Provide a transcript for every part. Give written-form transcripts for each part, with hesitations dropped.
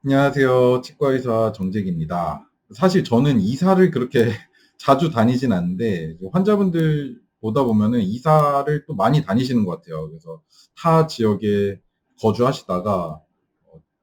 안녕하세요. 치과의사 정재기입니다. 사실 저는 이사를 그렇게 자주 다니진 않는데 환자분들 보다 보면은 이사를 또 많이 다니시는 것 같아요. 그래서 타 지역에 거주하시다가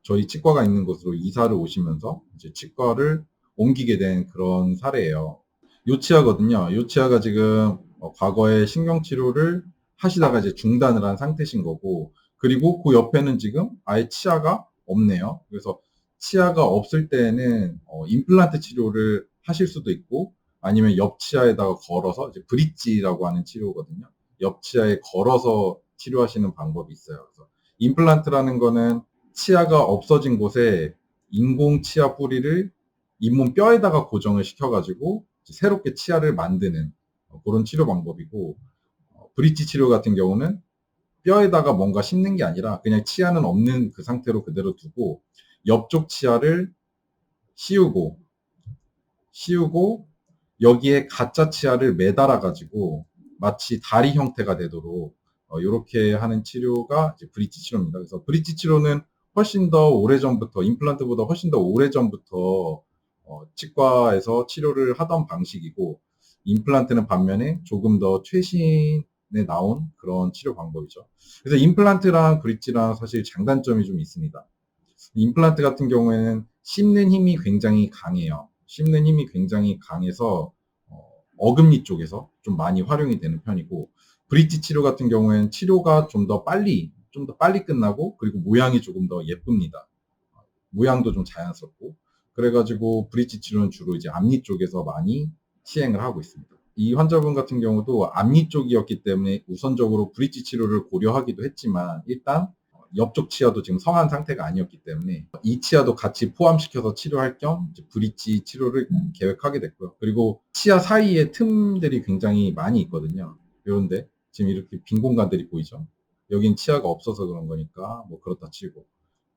저희 치과가 있는 곳으로 이사를 오시면서 이제 치과를 옮기게 된 그런 사례예요. 요치아거든요. 요치아가 지금 과거에 신경치료를 하시다가 이제 중단을 한 상태신 거고, 그리고 그 옆에는 지금 아예 치아가 없네요. 그래서 치아가 없을 때는 임플란트 치료를 하실 수도 있고, 아니면 옆 치아에다가 걸어서 이제 브릿지라고 하는 치료거든요. 옆 치아에 걸어서 치료하시는 방법이 있어요. 그래서 임플란트라는 거는 치아가 없어진 곳에 인공 치아 뿌리를 잇몸 뼈에다가 고정을 시켜가지고 새롭게 치아를 만드는 그런 치료 방법이고, 브릿지 치료 같은 경우는 뼈에다가 뭔가 심는 게 아니라 그냥 치아는 없는 그 상태로 그대로 두고 옆쪽 치아를 씌우고 씌우고 여기에 가짜 치아를 매달아 가지고 마치 다리 형태가 되도록 이렇게 하는 치료가 이제 브릿지 치료입니다. 그래서 브릿지 치료는 훨씬 더 오래전부터 임플란트보다 훨씬 더 오래전부터 치과에서 치료를 하던 방식이고, 임플란트는 반면에 조금 더 최신에 나온 그런 치료 방법이죠. 그래서 임플란트랑 브릿지랑 사실 장단점이 좀 있습니다. 임플란트 같은 경우에는 씹는 힘이 굉장히 강해요. 씹는 힘이 굉장히 강해서 어금니 쪽에서 좀 많이 활용이 되는 편이고, 브릿지 치료 같은 경우에는 치료가 좀 더 빨리 끝나고, 그리고 모양이 조금 더 예쁩니다. 모양도 좀 자연스럽고, 그래가지고 브릿지 치료는 주로 이제 앞니 쪽에서 많이 시행을 하고 있습니다. 이 환자분 같은 경우도 앞니 쪽이었기 때문에 우선적으로 브릿지 치료를 고려하기도 했지만, 일단 옆쪽 치아도 지금 성한 상태가 아니었기 때문에 이 치아도 같이 포함시켜서 치료할 겸 브릿지 치료를 계획하게 됐고요. 그리고 치아 사이에 틈들이 굉장히 많이 있거든요. 이런데 지금 이렇게 빈 공간들이 보이죠. 여긴 치아가 없어서 그런 거니까 뭐 그렇다 치고,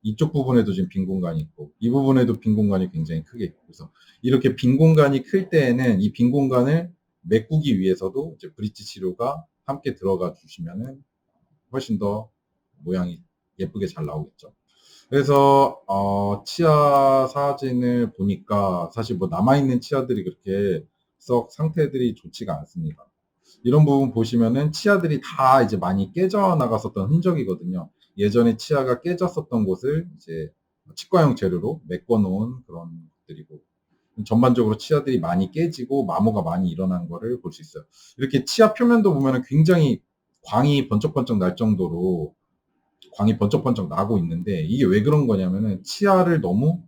이쪽 부분에도 지금 빈 공간이 있고 이 부분에도 빈 공간이 굉장히 크게 있고, 그래서 이렇게 빈 공간이 클 때에는 이 빈 공간을 메꾸기 위해서도 이제 브릿지 치료가 함께 들어가 주시면은 훨씬 더 모양이 예쁘게 잘 나오겠죠. 그래서 치아 사진을 보니까 사실 뭐 남아있는 치아들이 그렇게 썩 상태들이 좋지가 않습니다. 이런 부분 보시면은 치아들이 다 이제 많이 깨져 나갔었던 흔적이거든요. 예전에 치아가 깨졌었던 곳을 이제 치과용 재료로 메꿔 놓은 그런 것들이고, 전반적으로 치아들이 많이 깨지고 마모가 많이 일어난 거를 볼 수 있어요. 이렇게 치아 표면도 보면은 굉장히 광이 번쩍번쩍 날 정도로 광이 번쩍번쩍 나고 있는데, 이게 왜 그런 거냐면은 치아를 너무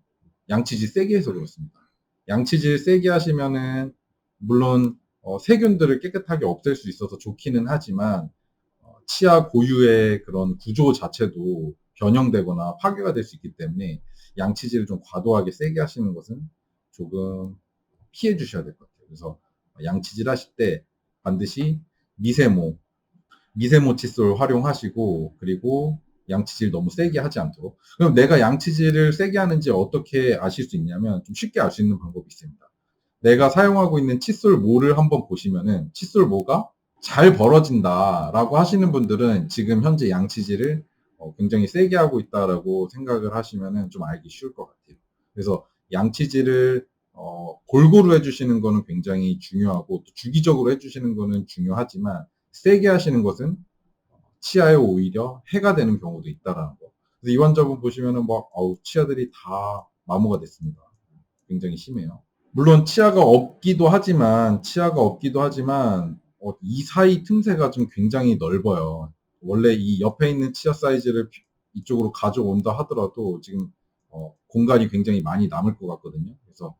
양치질 세게 해서 그렇습니다. 양치질 세게 하시면은 물론 세균들을 깨끗하게 없앨 수 있어서 좋기는 하지만 치아 고유의 그런 구조 자체도 변형되거나 파괴가 될 수 있기 때문에 양치질을 좀 과도하게 세게 하시는 것은 조금 피해 주셔야 될 것 같아요. 그래서 양치질 하실 때 반드시 미세모, 미세모 칫솔 활용하시고, 그리고 양치질 너무 세게 하지 않도록. 그럼 내가 양치질을 세게 하는지 어떻게 아실 수 있냐면 좀 쉽게 알 수 있는 방법이 있습니다. 내가 사용하고 있는 칫솔모를 한번 보시면은 칫솔모가 잘 벌어진다라고 하시는 분들은 지금 현재 양치질을 굉장히 세게 하고 있다라고 생각을 하시면은 좀 알기 쉬울 것 같아요. 그래서 양치질을 골고루 해주시는 거는 굉장히 중요하고, 또 주기적으로 해주시는 거는 중요하지만 세게 하시는 것은 치아에 오히려 해가 되는 경우도 있다라는 거. 그래서 이 환자분 보시면은 막 치아들이 다 마모가 됐습니다. 굉장히 심해요. 물론 치아가 없기도 하지만 이 사이 틈새가 좀 굉장히 넓어요. 원래 이 옆에 있는 치아 사이즈를 이쪽으로 가져온다 하더라도 지금 공간이 굉장히 많이 남을 것 같거든요. 그래서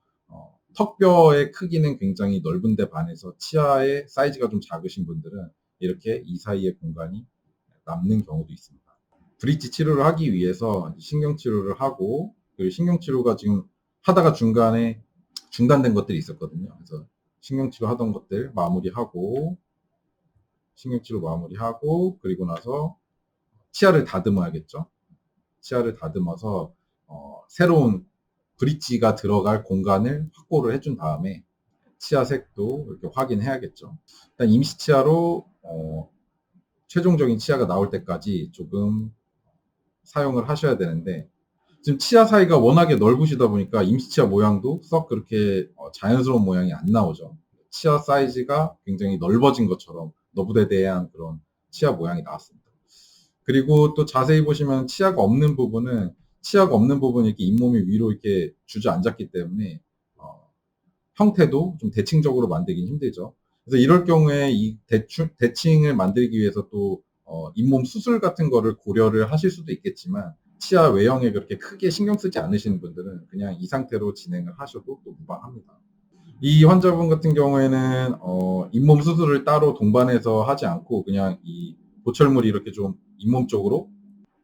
턱뼈의 크기는 굉장히 넓은데 반해서 치아의 사이즈가 좀 작으신 분들은 이렇게 이 사이의 공간이 남는 경우도 있습니다. 브릿지 치료를 하기 위해서 신경 치료를 하고, 그리고 신경 치료가 지금 하다가 중간에 중단된 것들이 있었거든요. 그래서 신경 치료 하던 것들 마무리하고, 신경 치료 마무리하고, 그리고 나서 치아를 다듬어야겠죠. 치아를 다듬어서 새로운 브릿지가 들어갈 공간을 확보를 해준 다음에 치아 색도 이렇게 확인해야겠죠. 일단 임시 치아로 최종적인 치아가 나올 때까지 조금 사용을 하셔야 되는데, 지금 치아 사이가 워낙에 넓으시다 보니까 임시치아 모양도 썩 그렇게 자연스러운 모양이 안 나오죠. 치아 사이즈가 굉장히 넓어진 것처럼 너부대대한 그런 치아 모양이 나왔습니다. 그리고 또 자세히 보시면 치아가 없는 부분이 이렇게 잇몸이 위로 이렇게 주저앉았기 때문에 형태도 좀 대칭적으로 만들긴 힘들죠. 그래서 이럴 경우에 이 대칭을 만들기 위해서 또 잇몸 수술 같은 거를 고려를 하실 수도 있겠지만 치아 외형에 그렇게 크게 신경 쓰지 않으시는 분들은 그냥 이 상태로 진행을 하셔도 또 무방합니다. 이 환자분 같은 경우에는 잇몸 수술을 따로 동반해서 하지 않고 그냥 이 보철물이 이렇게 좀 잇몸 쪽으로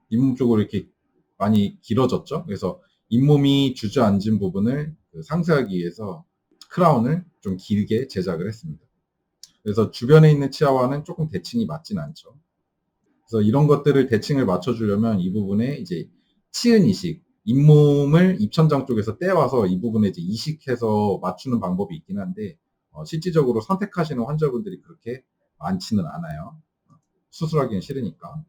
이렇게 많이 길어졌죠. 그래서 잇몸이 주저앉은 부분을 상쇄하기 위해서 크라운을 좀 길게 제작을 했습니다. 그래서 주변에 있는 치아와는 조금 대칭이 맞진 않죠. 그래서 이런 것들을 대칭을 맞춰주려면 이 부분에 이제 치은 이식, 잇몸을 입천장 쪽에서 떼와서 이 부분에 이제 이식해서 맞추는 방법이 있긴 한데 실질적으로 선택하시는 환자분들이 그렇게 많지는 않아요. 수술하기는 싫으니까.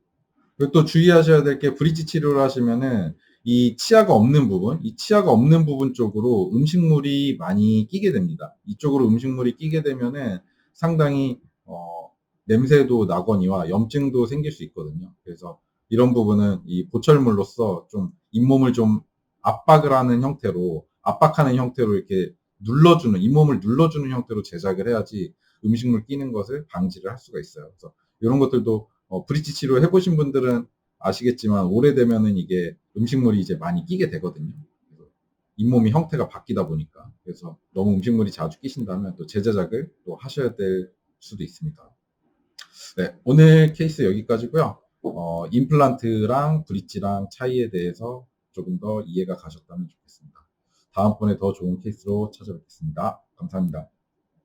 그리고 또 주의하셔야 될 게 브릿지 치료를 하시면은 이 치아가 없는 부분 쪽으로 음식물이 많이 끼게 됩니다. 이쪽으로 음식물이 끼게 되면은 상당히 냄새도 나거니와 염증도 생길 수 있거든요. 그래서 이런 부분은 이 보철물로서 좀 잇몸을 좀 압박하는 형태로 이렇게 잇몸을 눌러주는 형태로 제작을 해야지 음식물 끼는 것을 방지를 할 수가 있어요. 그래서 이런 것들도 브릿지 치료 해보신 분들은 아시겠지만 오래되면은 이게 음식물이 이제 많이 끼게 되거든요. 잇몸이 형태가 바뀌다 보니까. 그래서 너무 음식물이 자주 끼신다면 또 재제작을 또 하셔야 될 수도 있습니다. 네, 오늘 케이스 여기까지고요. 임플란트랑 브릿지랑 차이에 대해서 조금 더 이해가 가셨다면 좋겠습니다. 다음번에 더 좋은 케이스로 찾아뵙겠습니다. 감사합니다.